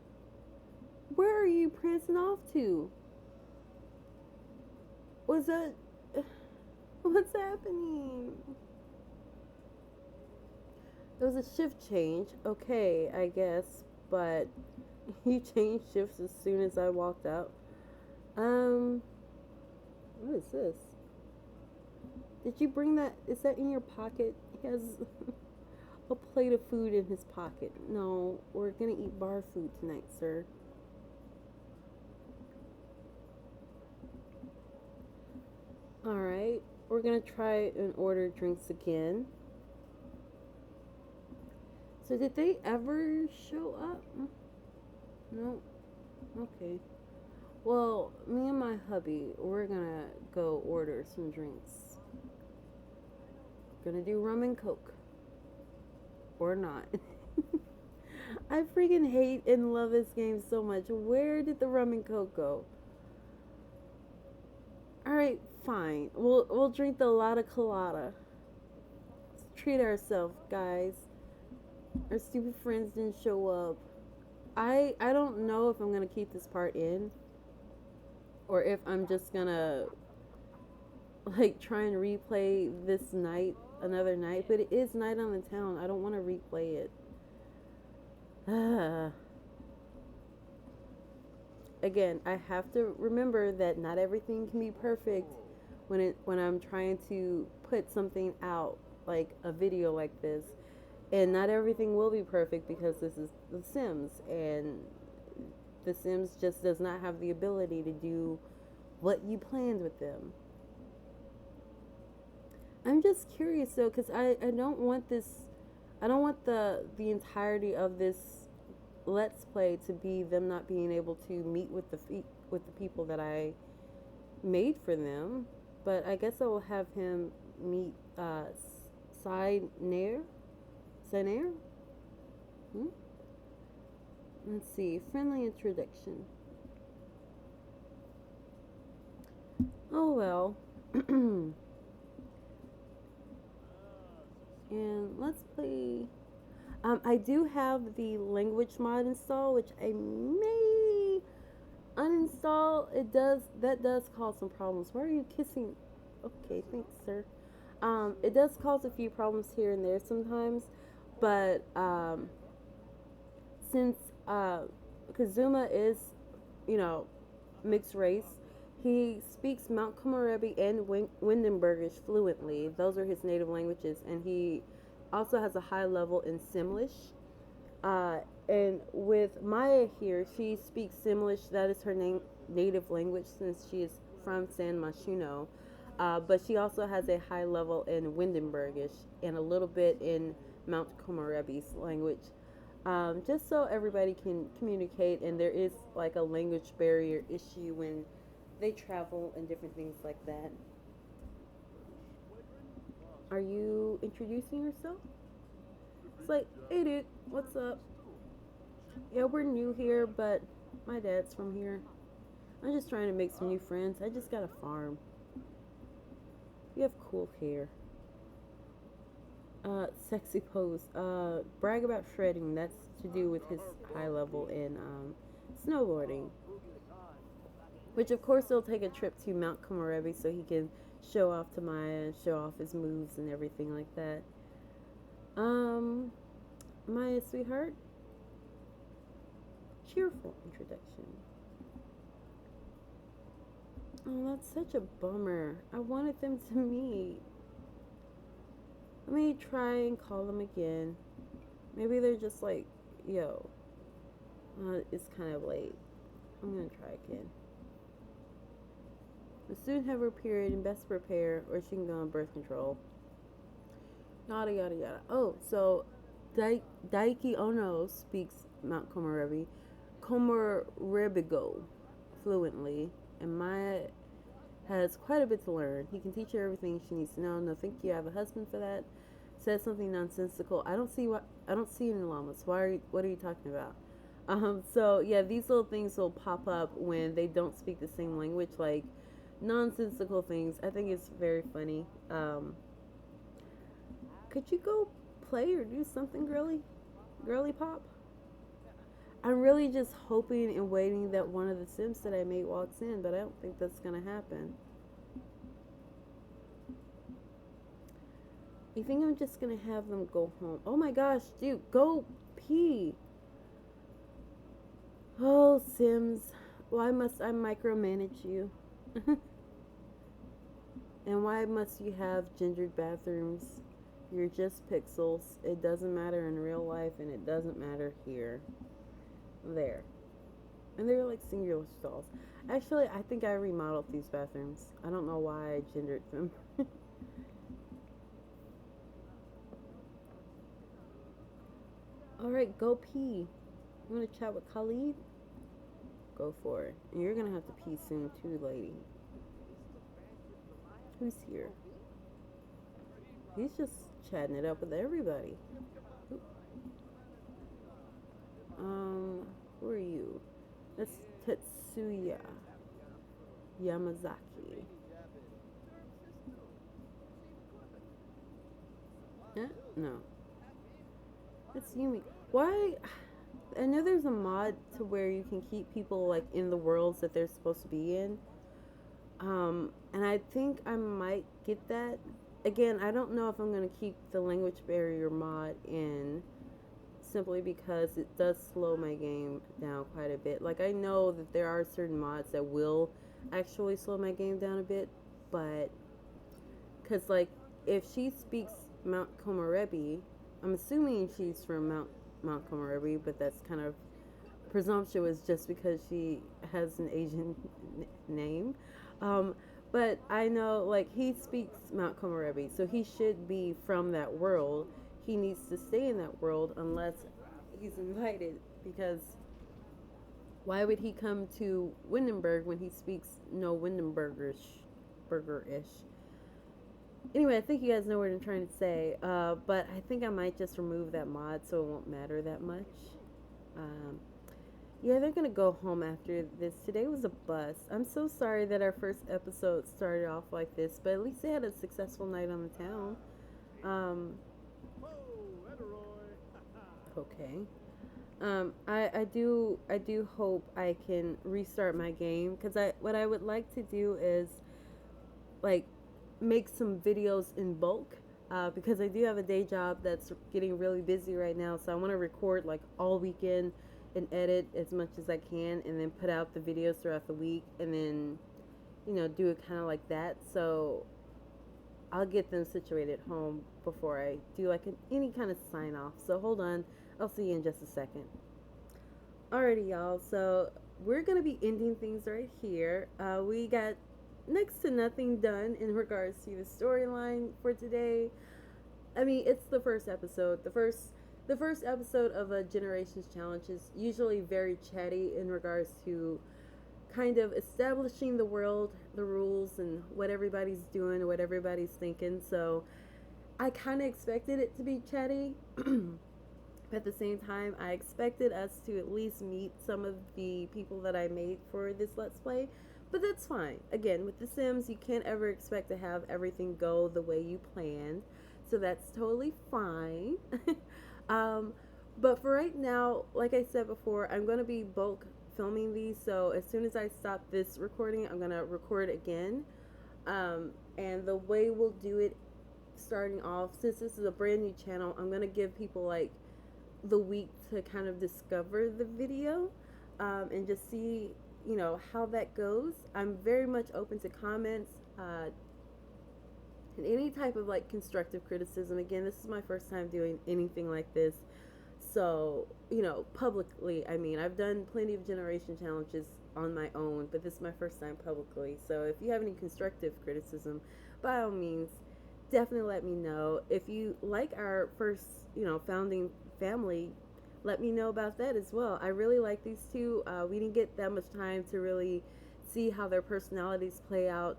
where are you prancing off to? Was that. What's happening? It was a shift change. Okay, I guess, but you changed shifts as soon as I walked out. What is this? Did you bring that? Is that in your pocket? He has a plate of food in his pocket. No, we're gonna eat bar food tonight, sir. Alright, we're gonna try and order drinks again. So did they ever show up? No. Okay. Well, me and my hubby, we're gonna go order some drinks. Gonna do rum and coke. Or not. I freaking hate and love this game so much. Where did the rum and coke go? Alright, fine. We'll drink the lotta colada. Let's treat ourselves, guys. Our stupid friends didn't show up. I don't know if I'm gonna keep this part in, or if I'm just gonna like try and replay this night another night. But it is night on the town. I don't want to replay it. Again, I have to remember that not everything can be perfect when I'm trying to put something out, like a video like this. And not everything will be perfect because this is The Sims, and The Sims just does not have the ability to do what you planned with them. I'm just curious though, because I don't want this, I don't want the entirety of this Let's Play to be them not being able to meet with the people that I made for them. But I guess I will have him meet Nair. Let's see, friendly introduction. Oh well. And let's play. I do have the language mod installed, which I may uninstall. That does cause some problems. Why are you kissing? Okay, thanks, sir. It does cause a few problems here and there sometimes, but since Kazuma is, mixed race, he speaks Mount Komorebi and Windenburgish fluently. Those are his native languages, and he also has a high level in Simlish. And with Maya here, she speaks Simlish. That is her native language since she is from San Myshuno. But she also has a high level in Windenburgish and a little bit in Mount Komorebi's language. Just so everybody can communicate, and there is like a language barrier issue when they travel and different things like that. Are you introducing yourself? It's like, hey dude, what's up? Yeah, we're new here, but my dad's from here. I'm just trying to make some new friends. I just got a farm. You have cool hair. Sexy pose. Brag about shredding. That's to do with his high level in snowboarding. Which of course he'll take a trip to Mount Komorebi so he can show off to Maya and show off his moves and everything like that. Maya, sweetheart. Cheerful introduction. Oh, that's such a bummer. I wanted them to meet. Let me try and call them again. Maybe they're just like, yo, it's kind of late. I'm gonna try again. Will soon have her period and best prepare, or she can go on birth control. Yada yada yada. Oh, so Daiki Ono speaks Mount Komorebigo fluently, and Maya has quite a bit to learn. He can teach her everything she needs to know. No, thank you. I have a husband for that. Says something nonsensical. I don't see any llamas. What are you talking about? So yeah, these little things will pop up when they don't speak the same language, like nonsensical things. I think it's very funny. Could you go play or do something, girly pop? I'm really just hoping and waiting that one of the Sims that I made walks in, but I don't think that's gonna happen. I think I'm just gonna have them go home. Oh my gosh, dude, go pee. Oh, Sims, why must I micromanage you? And why must you have gendered bathrooms? You're just pixels. It doesn't matter in real life, and it doesn't matter here. There. And they're like singular stalls. Actually, I think I remodeled these bathrooms. I don't know why I gendered them. Alright, go pee. You want to chat with Khalid? Go for it. And you're going to have to pee soon, too, lady. Who's here? He's just chatting it up with everybody. Who are you? That's Tetsuya Yamazaki. Yeah? No. That's Yumi. Why? I know there's a mod to where you can keep people like in the worlds that they're supposed to be in. And I think I might get that. Again, I don't know if I'm going to keep the language barrier mod in simply because it does slow my game down quite a bit. Like, I know that there are certain mods that will actually slow my game down a bit, but because, like, if she speaks Mount Komorebi, I'm assuming she's from Mount Komorebi, but that's kind of presumptuous just because she has an Asian name. Um, but I know, like, he speaks Mount Komorebi, so he should be from that world. He needs to stay in that world unless he's invited, because why would he come to Windenburg when he speaks no burger-ish? Anyway, I think you guys know what I'm trying to say, but I think I might just remove that mod so it won't matter that much. Yeah, they're gonna go home after this. Today was a bust. I'm so sorry that our first episode started off like this, but at least they had a successful night on the town. Okay. I do hope I can restart my game, because what I would like to do is like make some videos in bulk, because I do have a day job that's getting really busy right now, so I want to record like all weekend and edit as much as I can, and then put out the videos throughout the week, and then do it kind of like that. So I'll get them situated at home before I do like any kind of sign off. So hold on, I'll see you in just a second. Alrighty, y'all. So we're gonna be ending things right here. We got next to nothing done in regards to the storyline for today. I mean, it's the first episode. The first episode of a Generations Challenge is usually very chatty in regards to kind of establishing the world, the rules, and what everybody's doing, what everybody's thinking. So I kind of expected it to be chatty. At the same time, I expected us to at least meet some of the people that I made for this Let's Play, but that's fine. Again, with The Sims, you can't ever expect to have everything go the way you planned, so that's totally fine. um, but for right now, like I said before, I'm going to be bulk filming these, so as soon as I stop this recording, I'm going to record again. And the way we'll do it starting off, since this is a brand new channel, I'm going to give people like the week to kind of discover the video, and just see how that goes. I'm very much open to comments, and any type of like constructive criticism. Again, this is my first time doing anything like this, so publicly. I mean, I've done plenty of generation challenges on my own, but this is my first time publicly. So if you have any constructive criticism, by all means, definitely let me know. If you like our first founding family, let me know about that as well. I really like these two. We didn't get that much time to really see how their personalities play out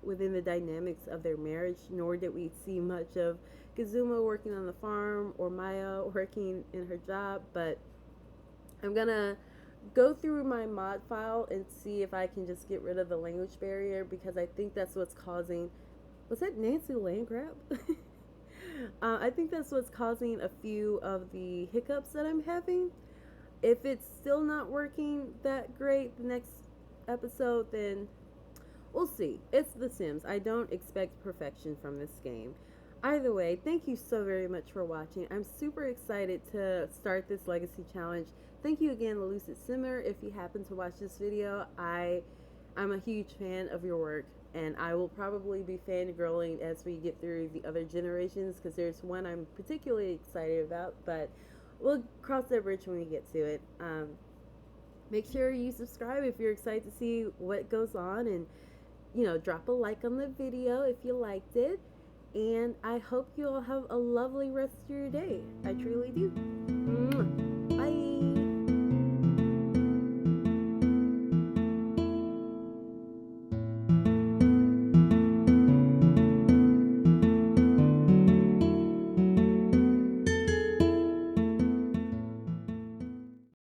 within the dynamics of their marriage, nor did we see much of Kazuma working on the farm or Maya working in her job. But I'm gonna go through my mod file and see if I can just get rid of the language barrier, because I think that's what's causing. Was that Nancy Landgrab? I think that's what's causing a few of the hiccups that I'm having. If it's still not working that great the next episode, then we'll see. It's The Sims. I don't expect perfection from this game. Either way, thank you so very much for watching. I'm super excited to start this legacy challenge. Thank you again, Lucid Simmer. If you happen to watch this video, I'm a huge fan of your work, and I will probably be fangirling as we get through the other generations, because there's one I'm particularly excited about, but we'll cross that bridge when we get to it. Make sure you subscribe if you're excited to see what goes on, and drop a like on the video if you liked it. And I hope you all have a lovely rest of your day. I truly do.